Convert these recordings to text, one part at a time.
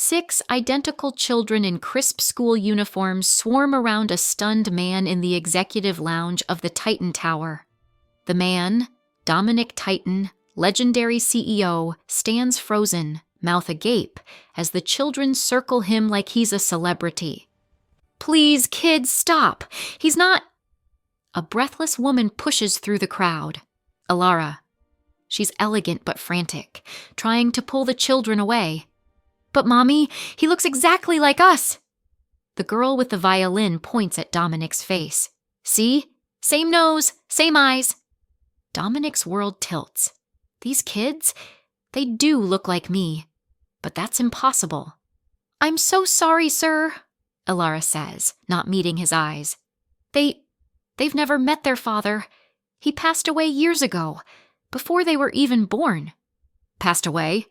6 identical children in crisp school uniforms swarm around a stunned man in the executive lounge of the Titan Tower. The man, Dominic Titan, legendary CEO, stands frozen, mouth agape, as the children circle him like he's a celebrity. "Please, kids, stop! He's not—" A breathless woman pushes through the crowd. Alara. She's elegant but frantic, trying to pull the children away. "But Mommy, he looks exactly like us!" The girl with the violin points at Dominic's face. "See? Same nose, same eyes." Dominic's world tilts. These kids, they do look like me, but that's impossible. "I'm so sorry, sir," Alara says, not meeting his eyes. They've never met their father. He passed away years ago, before they were even born." "Passed away?"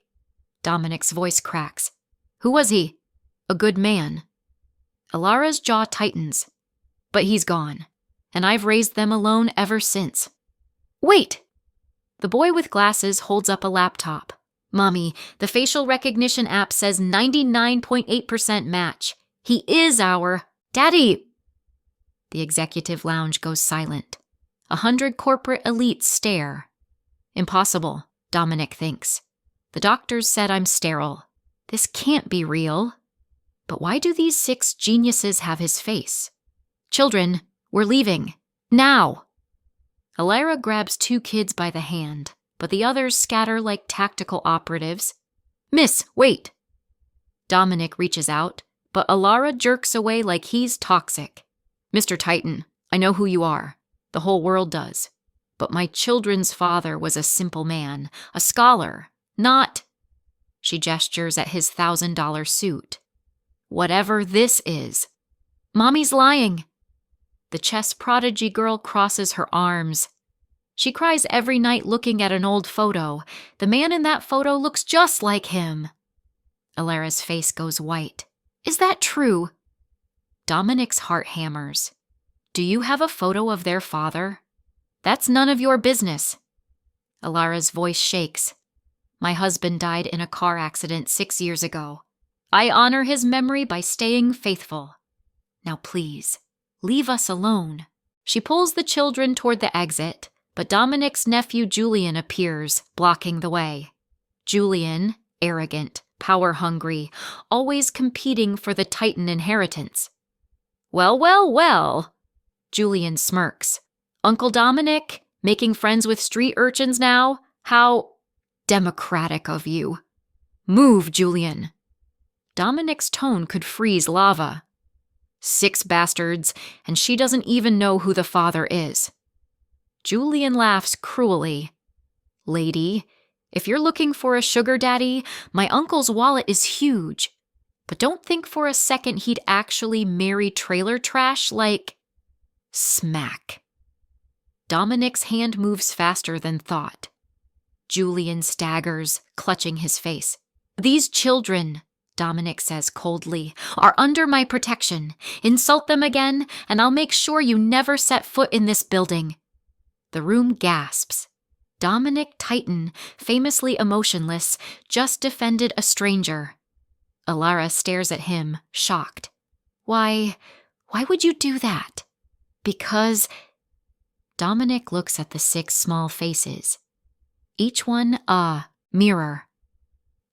Dominic's voice cracks. "Who was he?" "A good man." Alara's jaw tightens. "But he's gone, and I've raised them alone ever since." "Wait!" The boy with glasses holds up a laptop. "Mommy, the facial recognition app says 99.8% match. He is our— Daddy!" The executive lounge goes silent. 100 corporate elites stare. Impossible, Dominic thinks. The doctors said I'm sterile. This can't be real. But why do these 6 geniuses have his face? "Children, we're leaving. Now!" Alara grabs 2 kids by the hand, but the others scatter like tactical operatives. "Miss, wait!" Dominic reaches out, but Alara jerks away like he's toxic. "Mr. Titan, I know who you are. The whole world does. But my children's father was a simple man, a scholar, not—" She gestures at his $1,000 suit. "Whatever this is." "Mommy's lying." The chess prodigy girl crosses her arms. She cries every night looking at an old photo. The man in that photo looks just like him. Alara's face goes white. "Is that true?" Dominic's heart hammers. "Do you have a photo of their father?" "That's none of your business." Alara's voice shakes. "My husband died in a car accident 6 years ago. I honor his memory by staying faithful. Now please, leave us alone." She pulls the children toward the exit, but Dominic's nephew Julian appears, blocking the way. Julian, arrogant, power-hungry, always competing for the Titan inheritance. "Well, well, well." Julian smirks. "Uncle Dominic, making friends with street urchins now? How democratic of you." "Move, Julian." Dominic's tone could freeze lava. 6 bastards, and she doesn't even know who the father is. Julian laughs cruelly. "Lady, if you're looking for a sugar daddy, my uncle's wallet is huge. But don't think for a second he'd actually marry trailer trash like—" Smack. Dominic's hand moves faster than thought. Julian staggers, clutching his face. "These children," Dominic says coldly, "are under my protection. Insult them again, and I'll make sure you never set foot in this building." The room gasps. Dominic Titan, famously emotionless, just defended a stranger. Alara stares at him, shocked. Why would you do that?" "Because—" Dominic looks at the 6 small faces. Each one a mirror.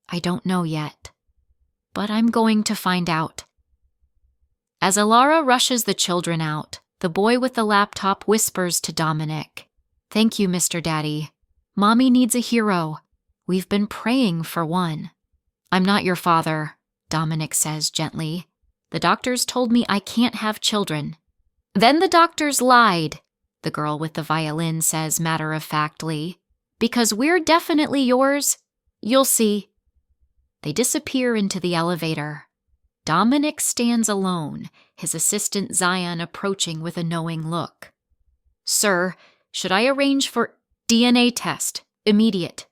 "I don't know yet. But I'm going to find out." As Alara rushes the children out, the boy with the laptop whispers to Dominic, "Thank you, Mr. Daddy. Mommy needs a hero. We've been praying for one." "I'm not your father," Dominic says gently. "The doctors told me I can't have children." "Then the doctors lied," the girl with the violin says matter-of-factly. "Because we're definitely yours. You'll see." They disappear into the elevator. Dominic stands alone, his assistant Zion approaching with a knowing look. "Sir, should I arrange for DNA test? Immediate.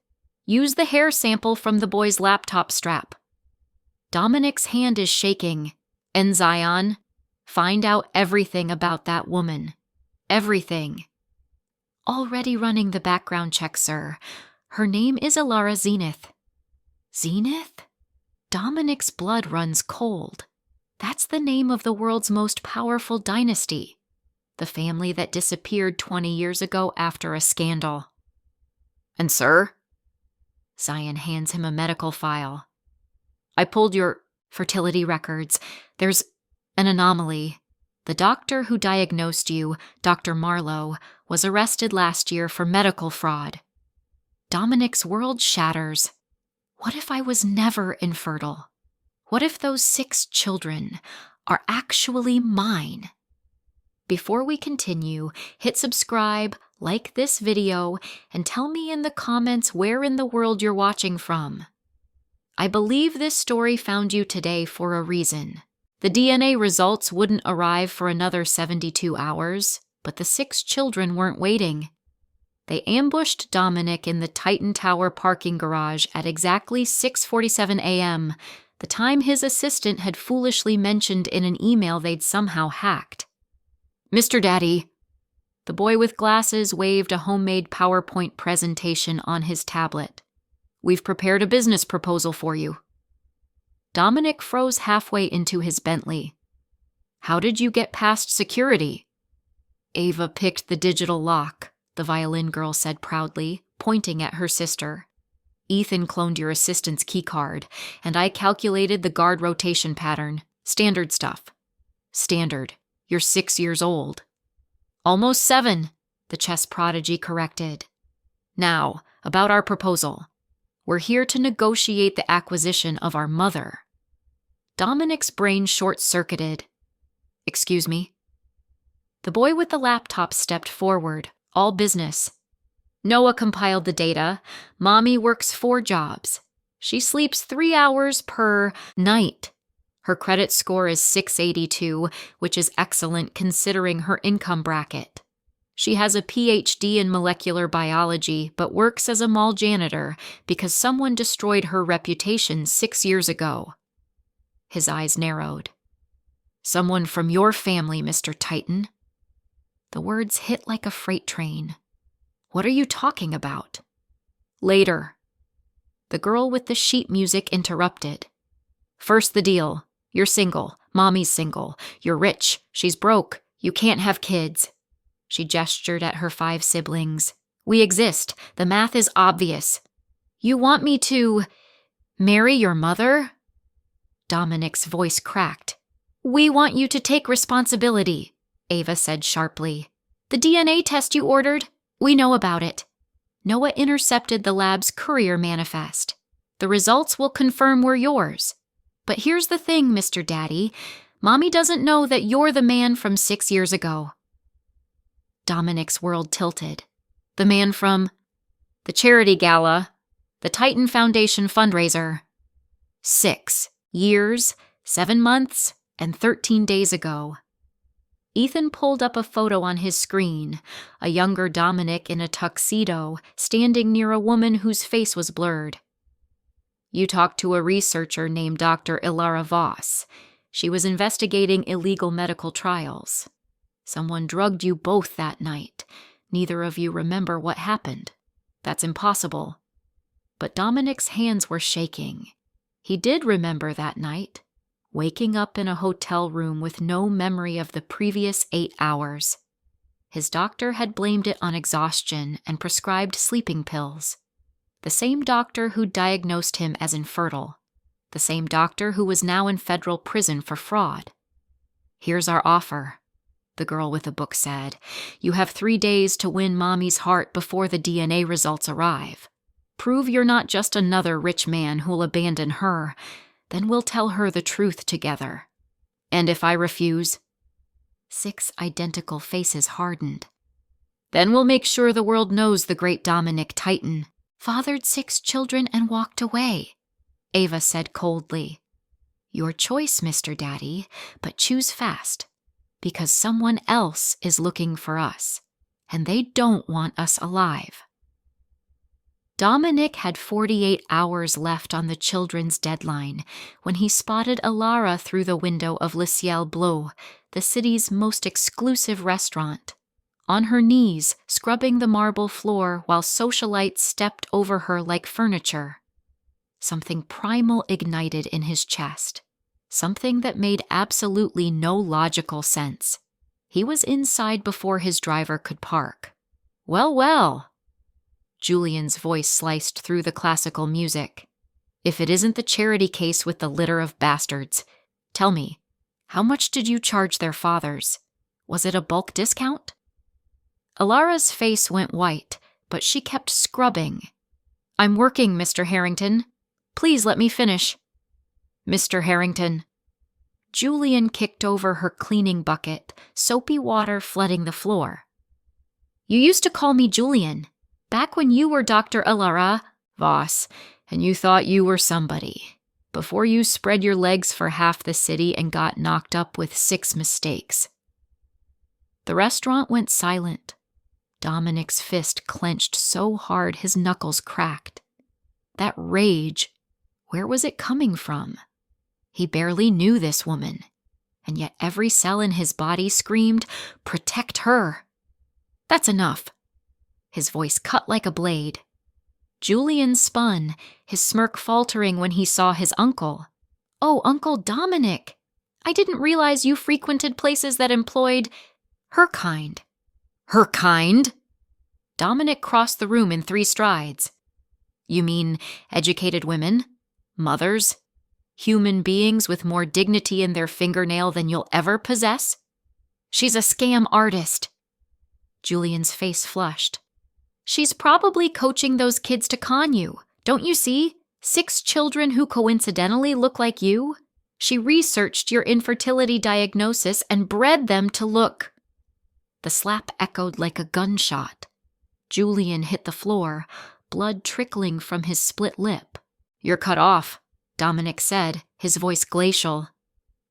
Use the hair sample from the boy's laptop strap." Dominic's hand is shaking. "And Zion, find out everything about that woman. Everything." "Already running the background check, sir. Her name is Alara Zenith." "Zenith?" Dominic's blood runs cold. That's the name of the world's most powerful dynasty, the family that disappeared 20 years ago after a scandal. And sir? Zion hands him a medical file. I pulled your fertility records. There's an anomaly. The doctor who diagnosed you, Dr. Marlowe, was arrested last year for medical fraud. Dominic's world shatters. What if I was never infertile? What if those 6 children are actually mine? Before we continue, hit subscribe, like this video, and tell me in the comments where in the world you're watching from. I believe this story found you today for a reason. The DNA results wouldn't arrive for another 72 hours, but the 6 children weren't waiting. They ambushed Dominic in the Titan Tower parking garage at exactly 6:47 a.m., the time his assistant had foolishly mentioned in an email they'd somehow hacked. Mr. Daddy. The boy with glasses waved a homemade PowerPoint presentation on his tablet. We've prepared a business proposal for you. Dominic froze halfway into his Bentley. How did you get past security? Ava picked the digital lock, the violin girl said proudly, pointing at her sister. Ethan cloned your assistant's keycard, and I calculated the guard rotation pattern. Standard stuff. Standard. You're 6 years old. Almost 7, the chess prodigy corrected. Now, about our proposal. We're here to negotiate the acquisition of our mother. Dominic's brain short-circuited. Excuse me? The boy with the laptop stepped forward, all business. Noah compiled the data. Mommy works 4 jobs. She sleeps 3 hours per night. Her credit score is 682, which is excellent considering her income bracket. She has a PhD in molecular biology, but works as a mall janitor because someone destroyed her reputation 6 years ago. His eyes narrowed. Someone from your family, Mr. Titan. The words hit like a freight train. What are you talking about? Later. The girl with the sheet music interrupted. First the deal. You're single. Mommy's single. You're rich. She's broke. You can't have kids. She gestured at her 5 siblings. We exist. The math is obvious. You want me to marry your mother? Dominic's voice cracked. We want you to take responsibility, Ava said sharply. The DNA test you ordered, we know about it. Noah intercepted the lab's courier manifest. The results will confirm we're yours. But here's the thing, Mr. Daddy. Mommy doesn't know that you're the man from 6 years ago. Dominic's world tilted. The man from the charity gala, the Titan Foundation fundraiser. 6 years, 7 months, and 13 days ago. Ethan pulled up a photo on his screen, a younger Dominic in a tuxedo, standing near a woman whose face was blurred. You talked to a researcher named Dr. Ilara Voss. She was investigating illegal medical trials. Someone drugged you both that night. Neither of you remember what happened. That's impossible. But Dominic's hands were shaking. He did remember that night, waking up in a hotel room with no memory of the previous 8 hours. His doctor had blamed it on exhaustion and prescribed sleeping pills. The same doctor who diagnosed him as infertile. The same doctor who was now in federal prison for fraud. Here's our offer, the girl with the book said. You have 3 days to win Mommy's heart before the DNA results arrive. Prove you're not just another rich man who'll abandon her. Then we'll tell her the truth together. And if I refuse? 6 identical faces hardened. Then we'll make sure the world knows the great Dominic Titan fathered 6 children and walked away, Ava said coldly. Your choice, Mr. Daddy, but choose fast, because someone else is looking for us, and they don't want us alive. Dominic had 48 hours left on the children's deadline when he spotted Ilara through the window of Le Ciel Bleu, the city's most exclusive restaurant, on her knees, scrubbing the marble floor while socialites stepped over her like furniture. Something primal ignited in his chest. Something that made absolutely no logical sense. He was inside before his driver could park. Well, well. Julian's voice sliced through the classical music. If it isn't the charity case with the litter of bastards, tell me, how much did you charge their fathers? Was it a bulk discount? Alara's face went white, but she kept scrubbing. I'm working, Mr. Harrington. Please let me finish. Mr. Harrington. Julian kicked over her cleaning bucket, soapy water flooding the floor. You used to call me Julian, back when you were Dr. Alara Voss, and you thought you were somebody, before you spread your legs for half the city and got knocked up with 6 mistakes. The restaurant went silent. Dominic's fist clenched so hard his knuckles cracked. That rage, where was it coming from? He barely knew this woman, and yet every cell in his body screamed, "Protect her!" That's enough. His voice cut like a blade. Julian spun, his smirk faltering when he saw his uncle. Oh, Uncle Dominic! I didn't realize you frequented places that employed her kind. Her kind? Dominic crossed the room in 3 strides. You mean educated women? Mothers? Human beings with more dignity in their fingernail than you'll ever possess? She's a scam artist. Julian's face flushed. She's probably coaching those kids to con you. Don't you see? 6 children who coincidentally look like you. She researched your infertility diagnosis and bred them to look. The slap echoed like a gunshot. Julian hit the floor, blood trickling from his split lip. You're cut off, Dominic said, his voice glacial.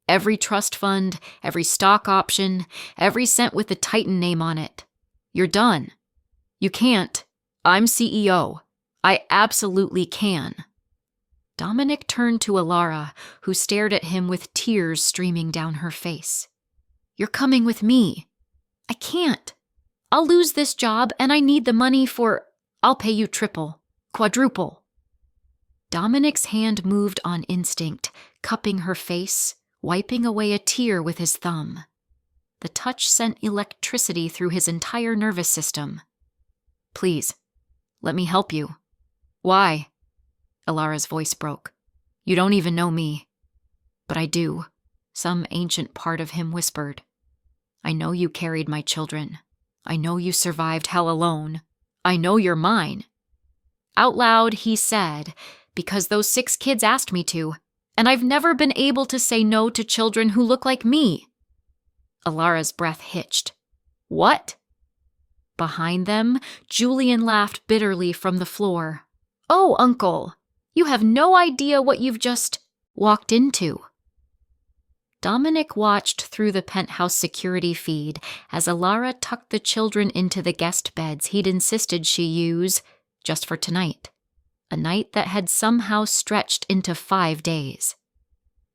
Every trust fund, every stock option, every cent with the Titan name on it. You're done. You can't. I'm CEO. I absolutely can. Dominic turned to Alara, who stared at him with tears streaming down her face. You're coming with me. I can't. I'll lose this job and I need the money for... I'll pay you triple, quadruple. Dominic's hand moved on instinct, cupping her face, wiping away a tear with his thumb. The touch sent electricity through his entire nervous system. Please, let me help you. Why? Alara's voice broke. You don't even know me. But I do, some ancient part of him whispered. I know you carried my children. I know you survived hell alone. I know you're mine. Out loud, he said, because those 6 kids asked me to, and I've never been able to say no to children who look like me. Alara's breath hitched. What? Behind them, Julian laughed bitterly from the floor. Oh, Uncle, you have no idea what you've just walked into. Dominic watched through the penthouse security feed as Alara tucked the children into the guest beds he'd insisted she use just for tonight, a night that had somehow stretched into 5 days.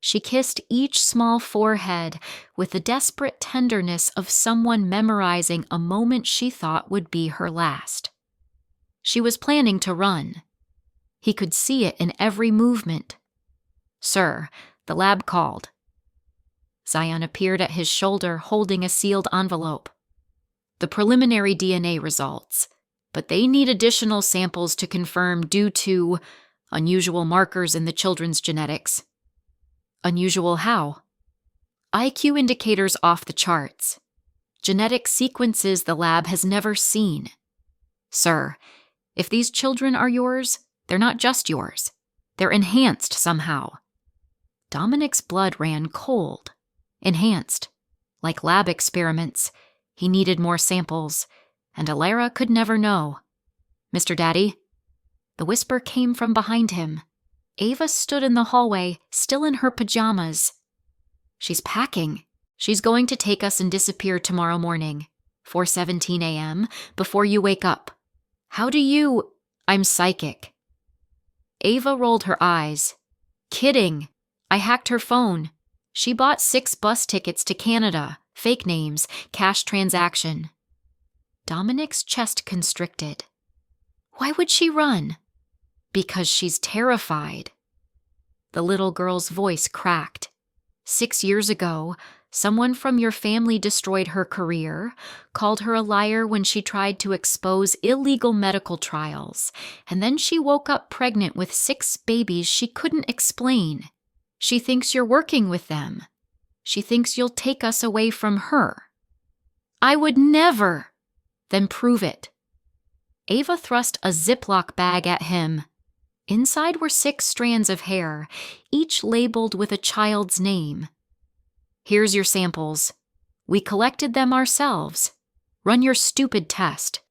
She kissed each small forehead with the desperate tenderness of someone memorizing a moment she thought would be her last. She was planning to run. He could see it in every movement. Sir, the lab called. Zion appeared at his shoulder holding a sealed envelope. The preliminary DNA results, but they need additional samples to confirm due to unusual markers in the children's genetics. Unusual how? IQ indicators off the charts. Genetic sequences the lab has never seen. Sir, if these children are yours, they're not just yours. They're enhanced somehow. Dominic's blood ran cold. Enhanced. Like lab experiments, he needed more samples, and Alara could never know. Mr. Daddy? The whisper came from behind him. Ava stood in the hallway, still in her pajamas. She's packing. She's going to take us and disappear tomorrow morning, 4:17 a.m., before you wake up. How do you... I'm psychic. Ava rolled her eyes. Kidding. I hacked her phone. She bought 6 bus tickets to Canada, fake names, cash transaction. Dominic's chest constricted. Why would she run? Because she's terrified. The little girl's voice cracked. 6 years ago, someone from your family destroyed her career, called her a liar when she tried to expose illegal medical trials, and then she woke up pregnant with 6 babies she couldn't explain. She thinks you're working with them. She thinks you'll take us away from her. I would never. Then prove it. Ava thrust a Ziploc bag at him. Inside were 6 strands of hair, each labeled with a child's name. Here's your samples. We collected them ourselves. Run your stupid test.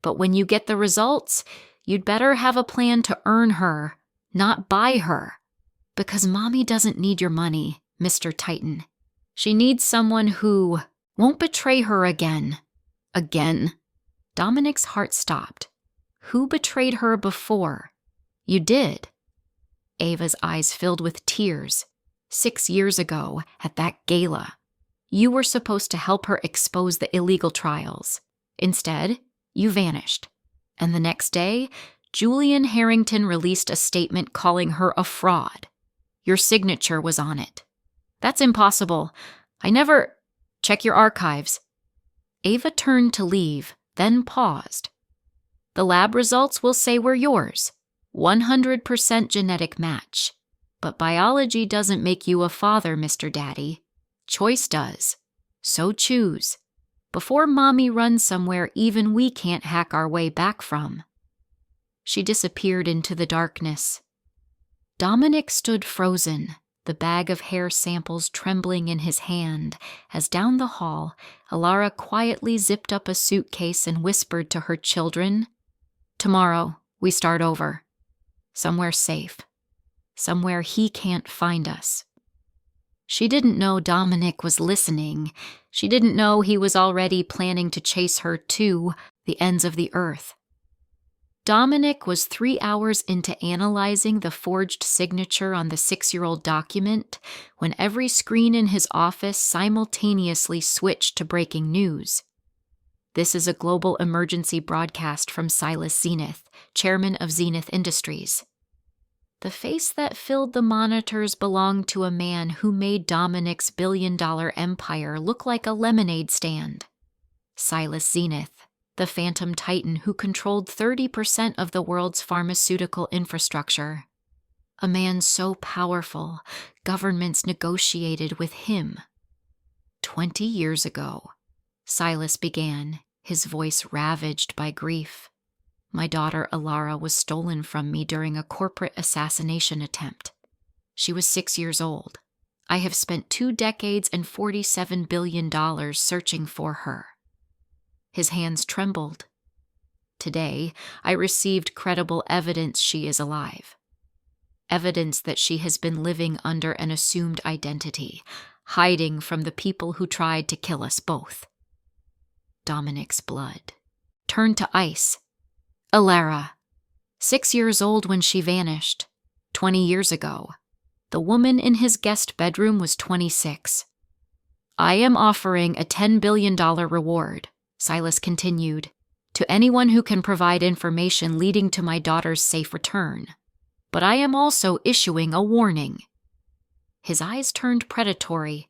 But when you get the results, you'd better have a plan to earn her, not buy her. Because Mommy doesn't need your money, Mr. Titan. She needs someone who won't betray her again. Again. Dominic's heart stopped. Who betrayed her before? You did. Ava's eyes filled with tears. 6 years ago, at that gala, you were supposed to help her expose the illegal trials. Instead, you vanished. And the next day, Julian Harrington released a statement calling her a fraud. Your signature was on it. That's impossible. I never... Check your archives. Ava turned to leave, then paused. The lab results will say we're yours. 100% genetic match. But biology doesn't make you a father, Mr. Daddy. Choice does. So choose. Before Mommy runs somewhere even we can't hack our way back from. She disappeared into the darkness. Dominic stood frozen, the bag of hair samples trembling in his hand, as down the hall, Alara quietly zipped up a suitcase and whispered to her children, "Tomorrow, we start over. Somewhere safe. Somewhere he can't find us." She didn't know Dominic was listening. She didn't know he was already planning to chase her to the ends of the earth. Dominic was 3 hours into analyzing the forged signature on the 6-year-old document when every screen in his office simultaneously switched to breaking news. This is a global emergency broadcast from Silas Zenith, chairman of Zenith Industries. The face that filled the monitors belonged to a man who made Dominic's billion-dollar empire look like a lemonade stand. Silas Zenith, the Phantom Titan who controlled 30% of the world's pharmaceutical infrastructure. A man so powerful, governments negotiated with him. 20 years ago, Silas began, his voice ravaged by grief. My daughter Alara was stolen from me during a corporate assassination attempt. She was 6 years old. I have spent 2 decades and $47 billion searching for her. His hands trembled. Today, I received credible evidence she is alive. Evidence that she has been living under an assumed identity, hiding from the people who tried to kill us both. Dominic's blood turned to ice. Alara, 6 years old when she vanished, 20 years ago. The woman in his guest bedroom was 26. I am offering a $10 billion reward, Silas continued, to anyone who can provide information leading to my daughter's safe return. But I am also issuing a warning. His eyes turned predatory.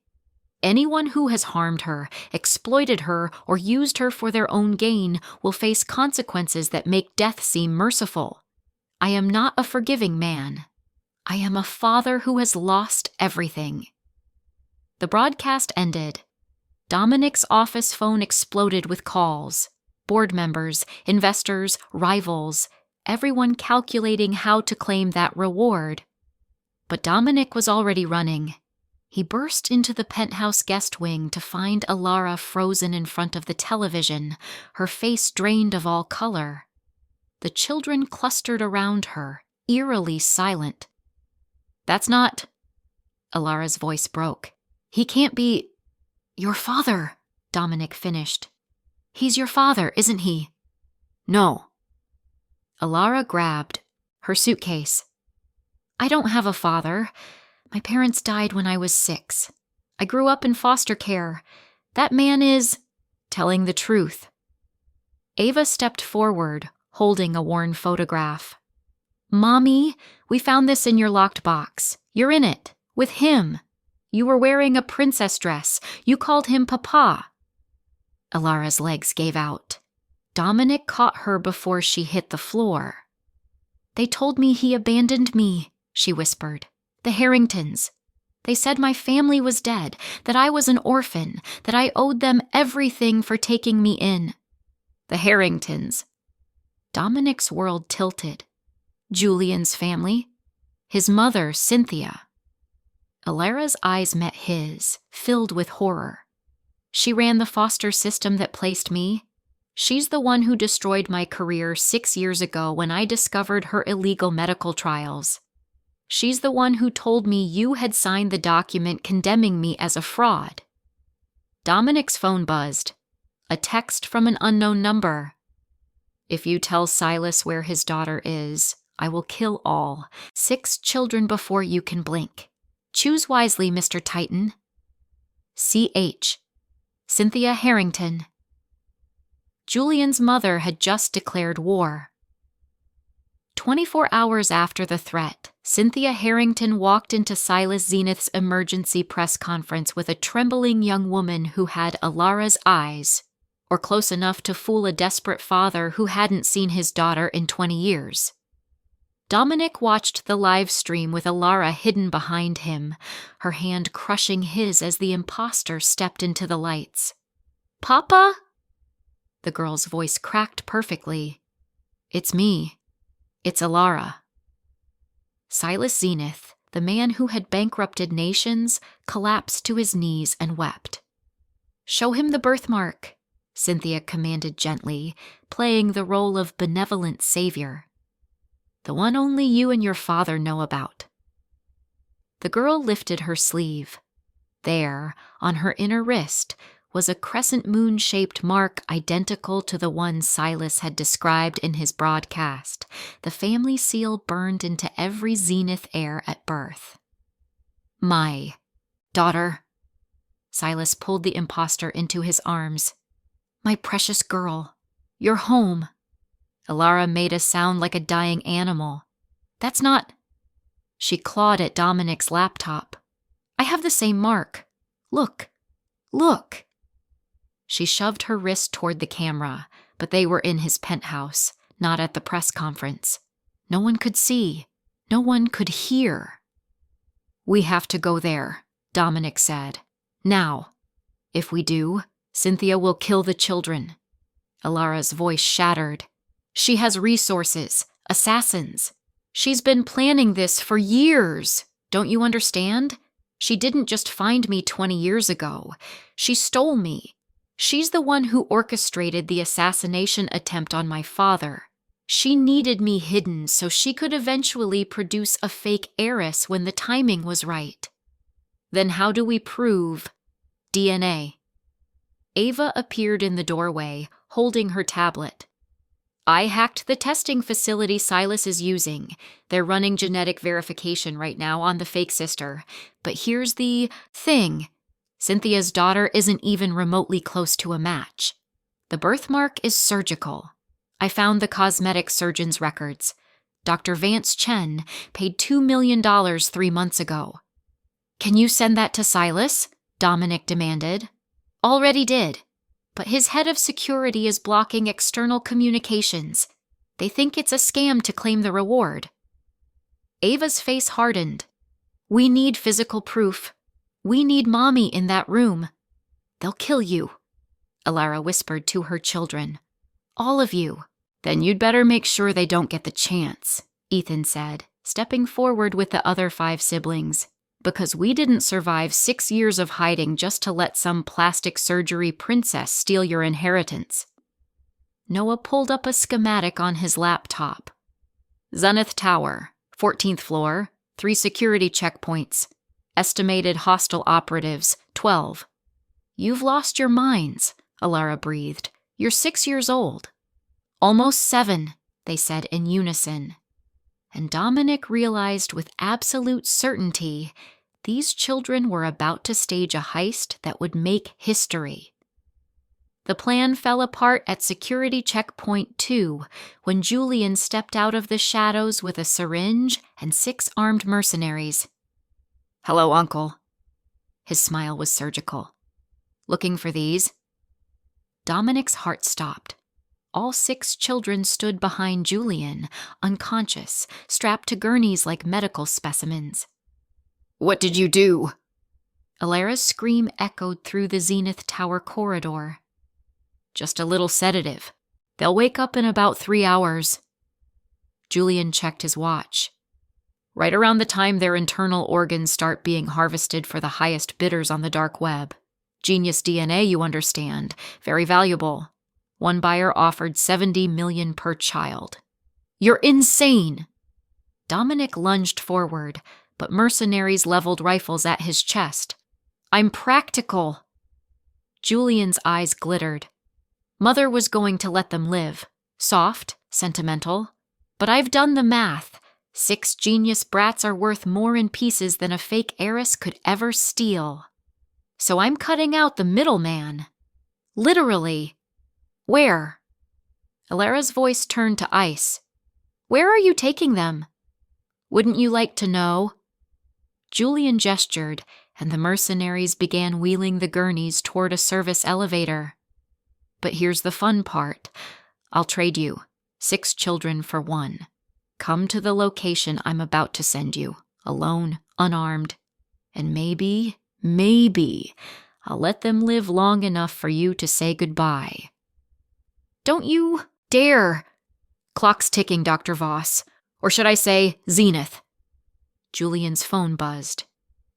Anyone who has harmed her, exploited her, or used her for their own gain will face consequences that make death seem merciful. I am not a forgiving man. I am a father who has lost everything. The broadcast ended. Dominic's office phone exploded with calls. Board members, investors, rivals, everyone calculating how to claim that reward. But Dominic was already running. He burst into the penthouse guest wing to find Alara frozen in front of the television, her face drained of all color. The children clustered around her, eerily silent. "That's not..." Alara's voice broke. "He can't be... your father," Dominic finished. "He's your father, isn't he?" "No." Alara grabbed her suitcase. "I don't have a father. My parents died when I was 6. I grew up in foster care. That man is telling the truth." Ava stepped forward, holding a worn photograph. "Mommy, we found this in your locked box. You're in it, with him. You were wearing a princess dress. You called him Papa." Alara's legs gave out. Dominic caught her before she hit the floor. "They told me he abandoned me," she whispered. "The Harringtons. They said my family was dead, that I was an orphan, that I owed them everything for taking me in." The Harringtons. Dominic's world tilted. Julian's family? His mother, Cynthia. Alara's eyes met his, filled with horror. "She ran the foster system that placed me. She's the one who destroyed my career 6 years ago when I discovered her illegal medical trials. She's the one who told me you had signed the document condemning me as a fraud." Dominic's phone buzzed. A text from an unknown number. "If you tell Silas where his daughter is, I will kill all. 6 children before you can blink. Choose wisely, Mr. Titan." C.H. Cynthia Harrington. Julian's mother had just declared war. 24 hours after the threat, Cynthia Harrington walked into Silas Zenith's emergency press conference with a trembling young woman who had Alara's eyes, or close enough to fool a desperate father who hadn't seen his daughter in 20 years. Dominic watched the live stream with Alara hidden behind him, her hand crushing his as the imposter stepped into the lights. "Papa?" The girl's voice cracked perfectly. "It's me. It's Alara." Silas Zenith, the man who had bankrupted nations, collapsed to his knees and wept. "Show him the birthmark," Cynthia commanded gently, playing the role of benevolent savior. "The one only you and your father know about." The girl lifted her sleeve. There, on her inner wrist, was a crescent moon-shaped mark identical to the one Silas had described in his broadcast, the family seal burned into every Zenith heir at birth. "My daughter." Silas pulled the imposter into his arms. "My precious girl, you're home." Alara made a sound like a dying animal. "That's not—" She clawed at Dominic's laptop. "I have the same mark. Look. Look." She shoved her wrist toward the camera, but they were in his penthouse, not at the press conference. No one could see. No one could hear. "We have to go there," Dominic said. "Now. If we do, Cynthia will kill the children." Alara's voice shattered. "She has resources, assassins. She's been planning this for years. Don't you understand? She didn't just find me 20 years ago. She stole me. She's the one who orchestrated the assassination attempt on my father. She needed me hidden so she could eventually produce a fake heiress when the timing was right. Then how do we prove DNA?" Ava appeared in the doorway, holding her tablet. "I hacked the testing facility Silas is using. They're running genetic verification right now on the fake sister. But here's the thing. Cynthia's daughter isn't even remotely close to a match. The birthmark is surgical. I found the cosmetic surgeon's records. Dr. Vance Chen paid $2 million 3 months ago." "Can you send that to Silas?" Dominic demanded. "Already did. But his head of security is blocking external communications. They think it's a scam to claim the reward." Ava's face hardened. "We need physical proof. We need Mommy in that room. They'll kill you," Alara whispered to her children. "All of you." "Then you'd better make sure they don't get the chance," Ethan said, stepping forward with the other 5 siblings. "Because we didn't survive 6 years of hiding just to let some plastic surgery princess steal your inheritance." Noah pulled up a schematic on his laptop. "Zenith Tower, 14th floor, 3 security checkpoints. Estimated hostile operatives, 12. "You've lost your minds," Alara breathed. "You're 6 years old." "Almost 7, they said in unison. And Dominic realized with absolute certainty these children were about to stage a heist that would make history. The plan fell apart at security checkpoint 2 when Julian stepped out of the shadows with a syringe and 6 armed mercenaries. "Hello, Uncle." His smile was surgical. "Looking for these?" Dominic's heart stopped. All 6 children stood behind Julian, unconscious, strapped to gurneys like medical specimens. "What did you do?" Alara's scream echoed through the Zenith Tower corridor. "Just a little sedative. They'll wake up in about 3 hours. Julian checked his watch. Right around the time their internal organs start being harvested for the highest bidders on the dark web. Genius DNA, you understand. Very valuable. One buyer offered $70 million per child. You're insane! Dominic lunged forward, but mercenaries leveled rifles at his chest. I'm practical. Julian's eyes glittered. Mother was going to let them live. Soft, sentimental. But I've done the math. 6 genius brats are worth more in pieces than a fake heiress could ever steal. So I'm cutting out the middleman. Literally. Where? Alara's voice turned to ice. Where are you taking them? Wouldn't you like to know? Julian gestured, and the mercenaries began wheeling the gurneys toward a service elevator. But here's the fun part. I'll trade you 6 children for 1. Come to the location I'm about to send you, alone, unarmed, and maybe, I'll let them live long enough for you to say goodbye. Don't you dare! Clock's ticking, Dr. Voss. Or should I say, Zenith. Julian's phone buzzed.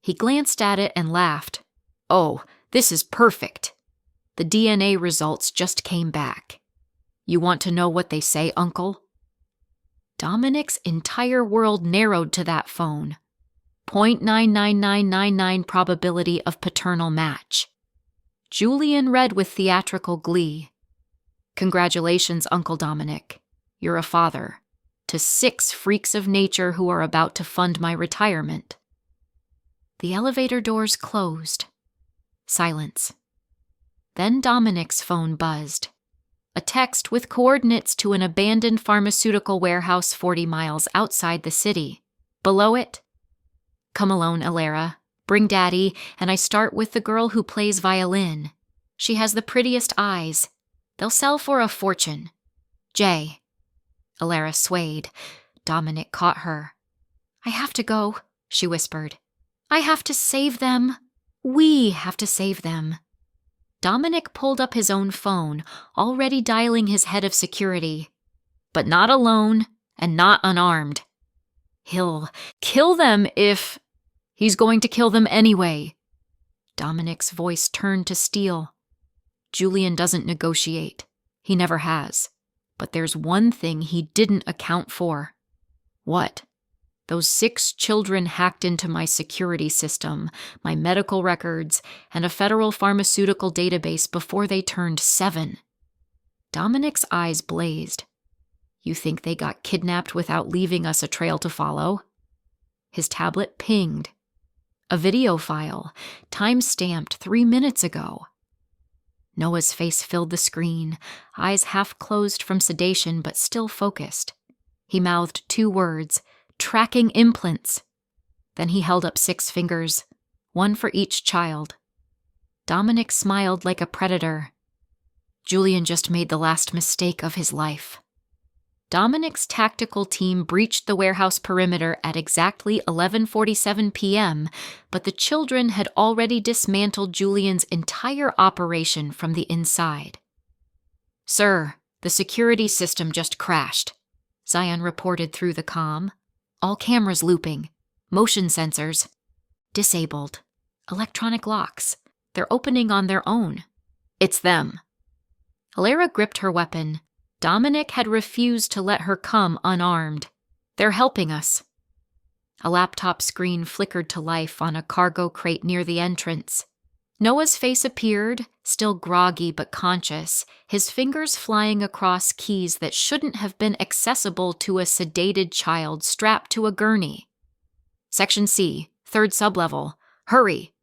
He glanced at it and laughed. Oh, this is perfect. The DNA results just came back. You want to know what they say, Uncle? Dominic's entire world narrowed to that phone. 0.99999 probability of paternal match. Julian read with theatrical glee. Congratulations, Uncle Dominic. You're a father. To 6 freaks of nature who are about to fund my retirement. The elevator doors closed. Silence. Then Dominic's phone buzzed. A text with coordinates to an abandoned pharmaceutical warehouse 40 miles outside the city. Below it, come alone, Alara. Bring Daddy, and I start with the girl who plays violin. She has the prettiest eyes. They'll sell for a fortune. Jay. Alara swayed. Dominic caught her. I have to go, she whispered. I have to save them. We have to save them. Dominic pulled up his own phone, already dialing his head of security. But not alone, and not unarmed. He'll kill them if... He's going to kill them anyway. Dominic's voice turned to steel. Julian doesn't negotiate. He never has. But there's one thing he didn't account for. What? Those 6 children hacked into my security system, my medical records, and a federal pharmaceutical database before they turned 7. Dominic's eyes blazed. You think they got kidnapped without leaving us a trail to follow? His tablet pinged. A video file, time-stamped 3 minutes ago. Noah's face filled the screen, eyes half closed from sedation but still focused. He mouthed 2 words, tracking implants. Then he held up 6 fingers, 1 for each child. Dominic smiled like a predator. Julian just made the last mistake of his life. Dominic's tactical team breached the warehouse perimeter at exactly 11:47 p.m., but the children had already dismantled Julian's entire operation from the inside. Sir, the security system just crashed, Zion reported through the comm. All cameras looping. Motion sensors. Disabled. Electronic locks. They're opening on their own. It's them. Alara gripped her weapon. Dominic had refused to let her come unarmed. They're helping us. A laptop screen flickered to life on a cargo crate near the entrance. Noah's face appeared, still groggy but conscious, his fingers flying across keys that shouldn't have been accessible to a sedated child strapped to a gurney. Section C, 3rd sublevel. Hurry!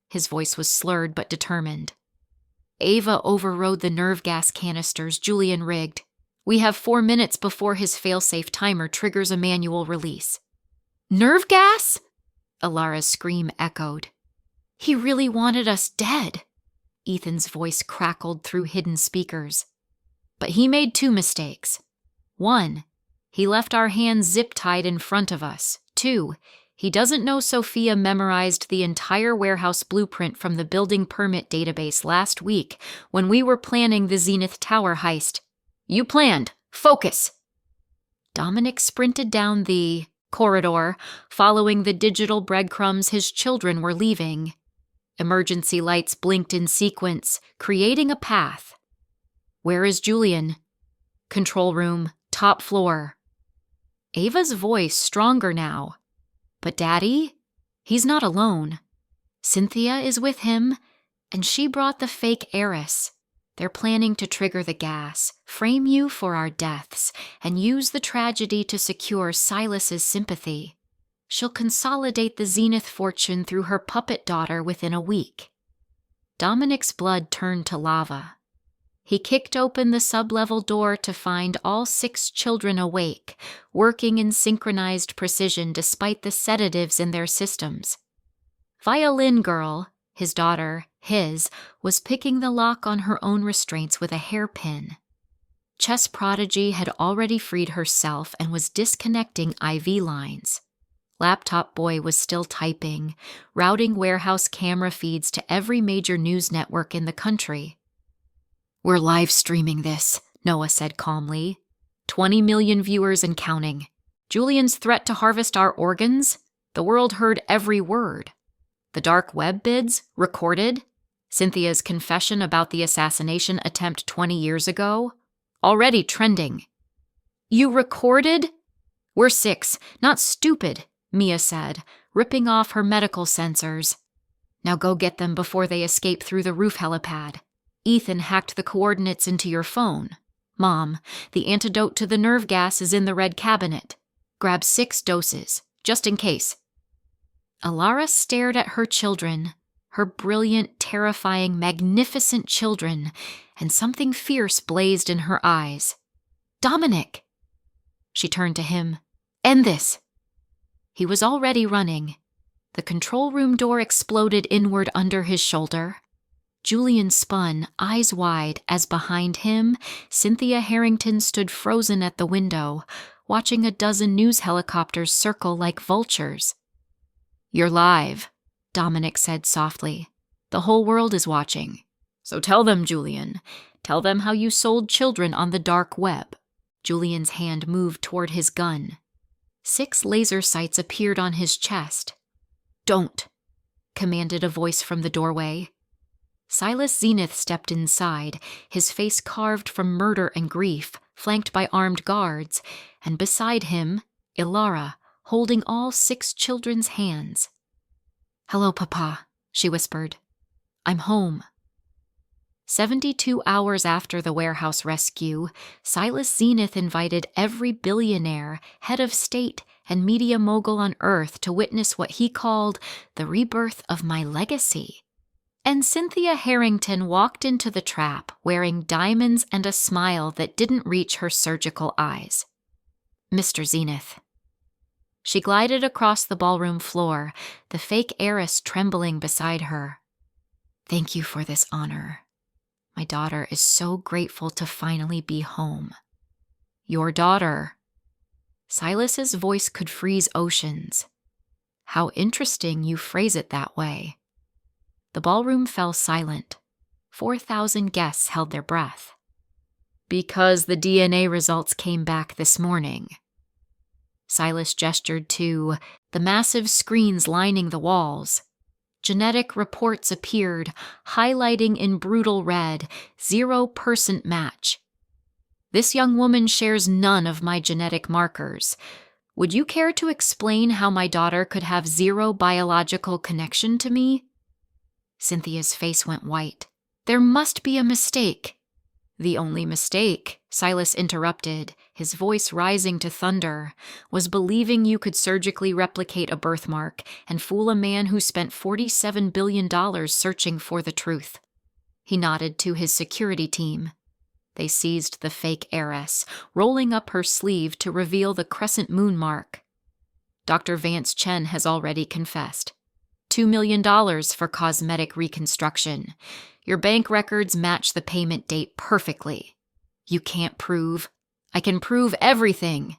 His voice was slurred but determined. Ava overrode the nerve gas canisters Julian rigged. We have 4 minutes before his failsafe timer triggers a manual release. Nerve gas? Alara's scream echoed. He really wanted us dead. Ethan's voice crackled through hidden speakers. But he made 2 mistakes. 1, he left our hands zip-tied in front of us. 2, he doesn't know Sophia memorized the entire warehouse blueprint from the building permit database last week when we were planning the Zenith Tower heist. You planned. Focus! Dominic sprinted down the corridor, following the digital breadcrumbs his children were leaving. Emergency lights blinked in sequence, creating a path. Where is Julian? Control room, top floor. Ava's voice stronger now. But Daddy? He's not alone. Cynthia is with him, and she brought the fake heiress. They're planning to trigger the gas, frame you for our deaths, and use the tragedy to secure Silas's sympathy. She'll consolidate the Zenith fortune through her puppet daughter within a week. Dominic's blood turned to lava. He kicked open the sub-level door to find all 6 children awake, working in synchronized precision despite the sedatives in their systems. Violin Girl, his daughter, was picking the lock on her own restraints with a hairpin. Chess Prodigy had already freed herself and was disconnecting IV lines. Laptop Boy was still typing, routing warehouse camera feeds to every major news network in the country. We're live streaming this, Noah said calmly. 20 million viewers and counting. Julian's threat to harvest our organs? The world heard every word. The dark web bids? Recorded? Cynthia's confession about the assassination attempt 20 years ago? Already trending. You recorded? We're 6, not stupid, Mia said, ripping off her medical sensors. Now go get them before they escape through the roof helipad. Ethan hacked the coordinates into your phone. Mom, the antidote to the nerve gas is in the red cabinet. Grab 6 doses, just in case. Alara stared at her children, her brilliant, terrifying, magnificent children, and something fierce blazed in her eyes. Dominic! She turned to him. End this! He was already running. The control room door exploded inward under his shoulder. Julian spun, eyes wide, as behind him, Cynthia Harrington stood frozen at the window, watching a dozen news helicopters circle like vultures. You're live, Dominic said softly. The whole world is watching. So tell them, Julian. Tell them how you sold children on the dark web. Julian's hand moved toward his gun. 6 laser sights appeared on his chest. Don't, commanded a voice from the doorway. Silas Zenith stepped inside, his face carved from murder and grief, flanked by armed guards, and beside him, Ilara, holding all 6 children's hands. Hello, Papa, she whispered. I'm home. 72 hours after the warehouse rescue, Silas Zenith invited every billionaire, head of state, and media mogul on Earth to witness what he called the rebirth of my legacy. And Cynthia Harrington walked into the trap wearing diamonds and a smile that didn't reach her surgical eyes. Mr. Zenith. She glided across the ballroom floor, the fake heiress trembling beside her. Thank you for this honor. My daughter is so grateful to finally be home. Your daughter. Silas's voice could freeze oceans. How interesting you phrase it that way. The ballroom fell silent. 4,000 guests held their breath. Because the DNA results came back this morning. Silas gestured to the massive screens lining the walls. Genetic reports appeared, highlighting in brutal red, 0% match. This young woman shares none of my genetic markers. Would you care to explain how my daughter could have 0 biological connection to me? Cynthia's face went white. There must be a mistake. The only mistake, Silas interrupted, his voice rising to thunder, was believing you could surgically replicate a birthmark and fool a man who spent $47 billion searching for the truth. He nodded to his security team. They seized the fake heiress, rolling up her sleeve to reveal the crescent moon mark. Dr. Vance Chen has already confessed. $2 million for cosmetic reconstruction. Your bank records match the payment date perfectly. You can't prove. I can prove everything.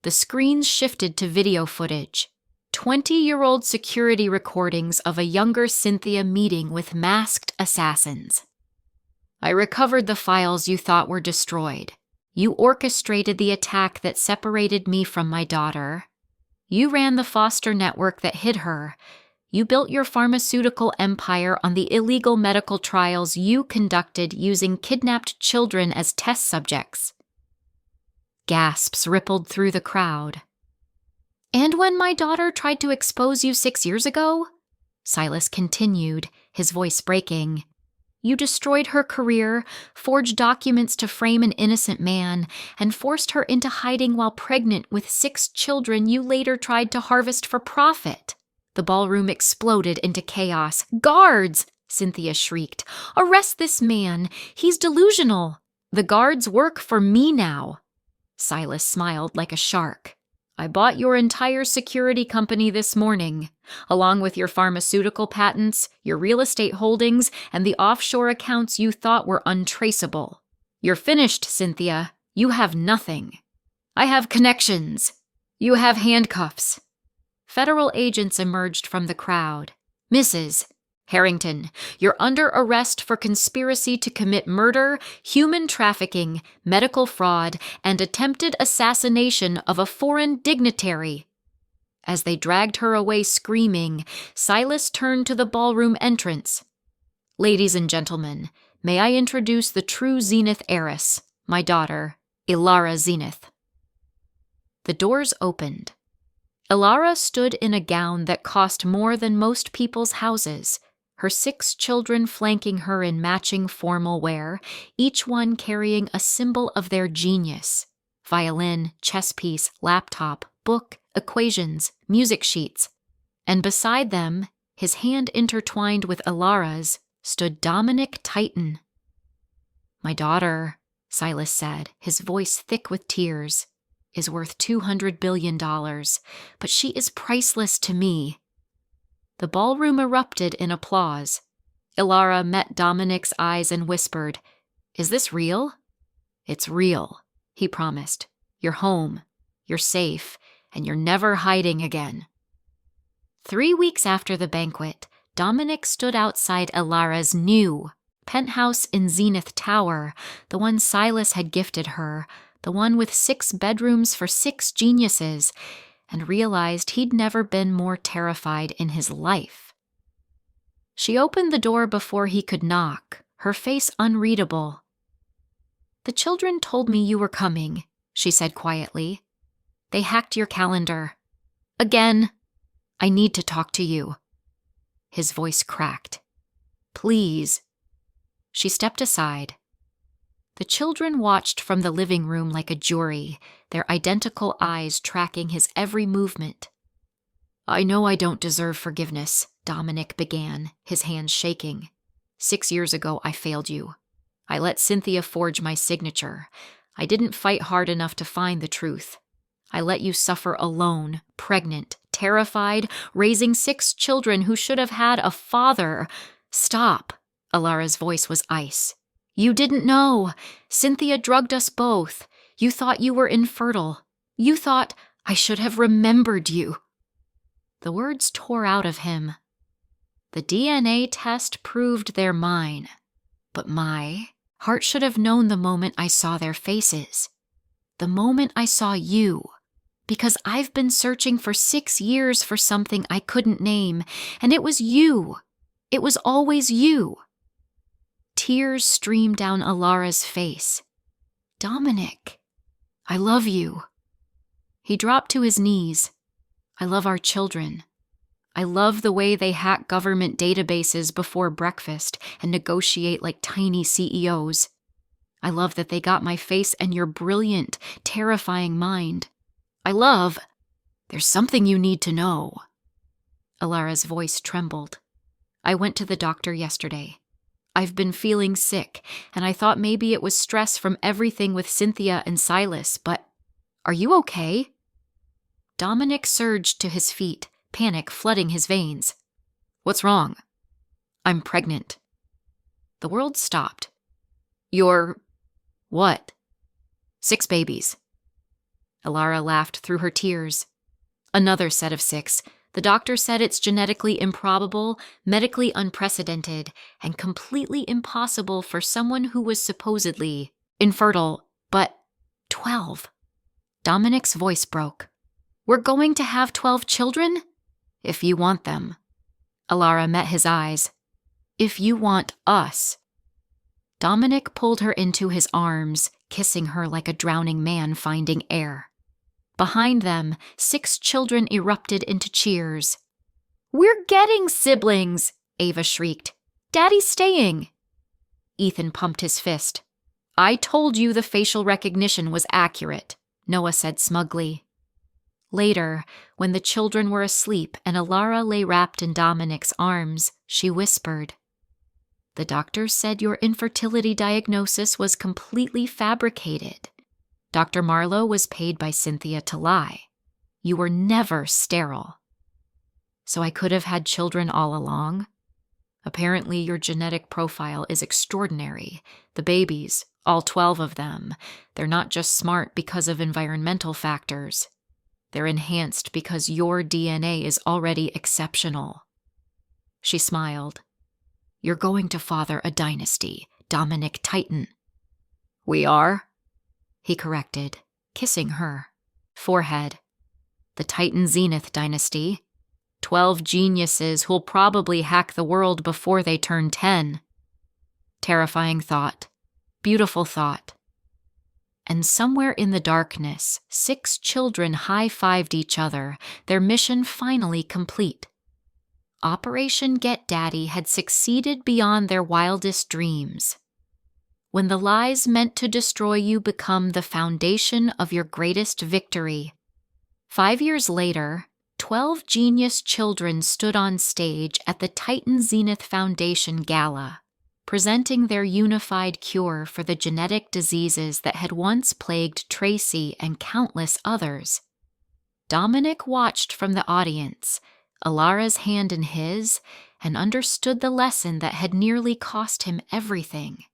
The screens shifted to video footage. 20-year-old security recordings of a younger Cynthia meeting with masked assassins. I recovered the files you thought were destroyed. You orchestrated the attack that separated me from my daughter. You ran the foster network that hid her. You built your pharmaceutical empire on the illegal medical trials you conducted using kidnapped children as test subjects. Gasps rippled through the crowd. And when my daughter tried to expose you 6 years ago, Silas continued, his voice breaking, you destroyed her career, forged documents to frame an innocent man, and forced her into hiding while pregnant with 6 children you later tried to harvest for profit. The ballroom exploded into chaos. Guards! Cynthia shrieked. Arrest this man! He's delusional! The guards work for me now. Silas smiled like a shark. I bought your entire security company this morning, along with your pharmaceutical patents, your real estate holdings, and the offshore accounts you thought were untraceable. You're finished, Cynthia. You have nothing. I have connections. You have handcuffs. Federal agents emerged from the crowd. Mrs. Harrington, you're under arrest for conspiracy to commit murder, human trafficking, medical fraud, and attempted assassination of a foreign dignitary. As they dragged her away screaming, Silas turned to the ballroom entrance. Ladies and gentlemen, may I introduce the true Zenith heiress, my daughter, Ilara Zenith. The doors opened. Ilara stood in a gown that cost more than most people's houses, her 6 children flanking her in matching formal wear, each one carrying a symbol of their genius: violin, chess piece, laptop, book, equations, music sheets. And beside them, his hand intertwined with Ilara's, stood Dominic Titan. My daughter, Silas said, his voice thick with tears, is worth $200 billion, but she is priceless to me. The ballroom erupted in applause. Ilara met Dominic's eyes and whispered, Is this real? It's real, he promised. You're home, you're safe, and you're never hiding again. 3 weeks after the banquet, Dominic stood outside Ilara's new penthouse in Zenith Tower, the one Silas had gifted her, the one with 6 bedrooms for 6 geniuses, and realized he'd never been more terrified in his life. She opened the door before he could knock, her face unreadable. The children told me you were coming, she said quietly. They hacked your calendar. Again. I need to talk to you. His voice cracked. Please. She stepped aside. The children watched from the living room like a jury, their identical eyes tracking his every movement. I know I don't deserve forgiveness, Dominic began, his hands shaking. 6 years ago, I failed you. I let Cynthia forge my signature. I didn't fight hard enough to find the truth. I let you suffer alone, pregnant, terrified, raising 6 children who should have had a father. Stop. Ilara's voice was ice. You didn't know. Cynthia drugged us both. You thought you were infertile. You thought I should have remembered you. The words tore out of him. The DNA test proved they're mine. But my heart should have known the moment I saw their faces. The moment I saw you. Because I've been searching for 6 years for something I couldn't name, and it was you. It was always you. Tears streamed down Ilara's face. Dominic, I love you. He dropped to his knees. I love our children. I love the way they hack government databases before breakfast and negotiate like tiny CEOs. I love that they got my face and your brilliant, terrifying mind. I love... There's something you need to know. Ilara's voice trembled. I went to the doctor yesterday. I've been feeling sick, and I thought maybe it was stress from everything with Cynthia and Silas, but are you okay?" Dominic surged to his feet, panic flooding his veins. "What's wrong?" "I'm pregnant." The world stopped. "You're... what?" "6 babies." Alara laughed through her tears. "Another set of 6. The doctor said it's genetically improbable, medically unprecedented, and completely impossible for someone who was supposedly infertile, but 12. Dominic's voice broke. "We're going to have 12 children?" "If you want them." Alara met his eyes. "If you want us." Dominic pulled her into his arms, kissing her like a drowning man finding air. Behind them, 6 children erupted into cheers. "We're getting siblings!" Ava shrieked. "Daddy's staying!" Ethan pumped his fist. "I told you the facial recognition was accurate," Noah said smugly. Later, when the children were asleep and Alara lay wrapped in Dominic's arms, she whispered, "The doctor said your infertility diagnosis was completely fabricated. Dr. Marlowe was paid by Cynthia to lie. You were never sterile. So I could have had children all along? Apparently your genetic profile is extraordinary. The babies, all 12 of them, they're not just smart because of environmental factors. They're enhanced because your DNA is already exceptional." She smiled. "You're going to father a dynasty, Dominic Titan." "We are?" He corrected, kissing her forehead. "The Titan Zenith dynasty. 12 geniuses who'll probably hack the world before they turn 10. Terrifying thought. Beautiful thought. And somewhere in the darkness, 6 children high-fived each other, their mission finally complete. Operation Get Daddy had succeeded beyond their wildest dreams. When the lies meant to destroy you become the foundation of your greatest victory. 5 years later, 12 genius children stood on stage at the Titan Zenith Foundation Gala, presenting their unified cure for the genetic diseases that had once plagued Tracy and countless others. Dominic watched from the audience, Alara's hand in his, and understood the lesson that had nearly cost him everything.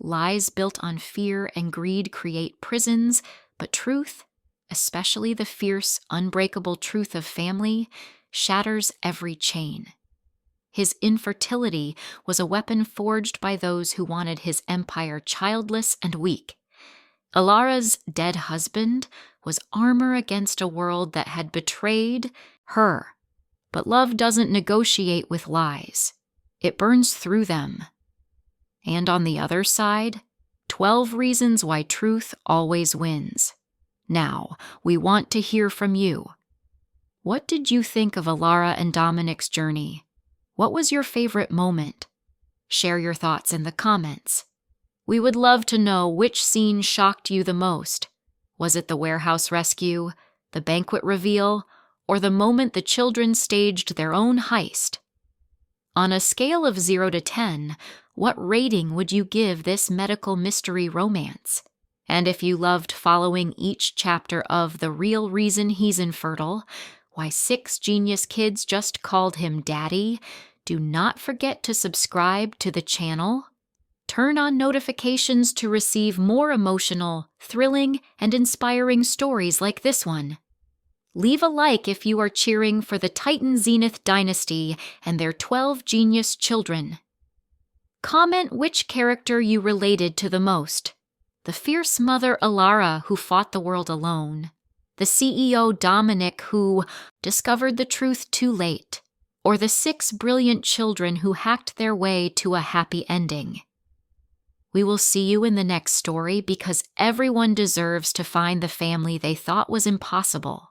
Lies built on fear and greed create prisons, but truth, especially the fierce, unbreakable truth of family, shatters every chain. His infertility was a weapon forged by those who wanted his empire childless and weak. Alara's dead husband was armor against a world that had betrayed her. But love doesn't negotiate with lies. It burns through them. And on the other side, 12 reasons why truth always wins. Now, we want to hear from you. What did you think of Alara and Dominic's journey? What was your favorite moment? Share your thoughts in the comments. We would love to know which scene shocked you the most. Was it the warehouse rescue, the banquet reveal, or the moment the children staged their own heist? On a scale of 0 to 10, what rating would you give this medical mystery romance? And if you loved following each chapter of The Real Reason He's Infertile, why 6 genius kids just called him Daddy, do not forget to subscribe to the channel. Turn on notifications to receive more emotional, thrilling, and inspiring stories like this one. Leave a like if you are cheering for the Titan Zenith dynasty and their 12 genius children. Comment which character you related to the most. The fierce mother Alara who fought the world alone. The CEO Dominic who discovered the truth too late. Or the 6 brilliant children who hacked their way to a happy ending. We will see you in the next story because everyone deserves to find the family they thought was impossible.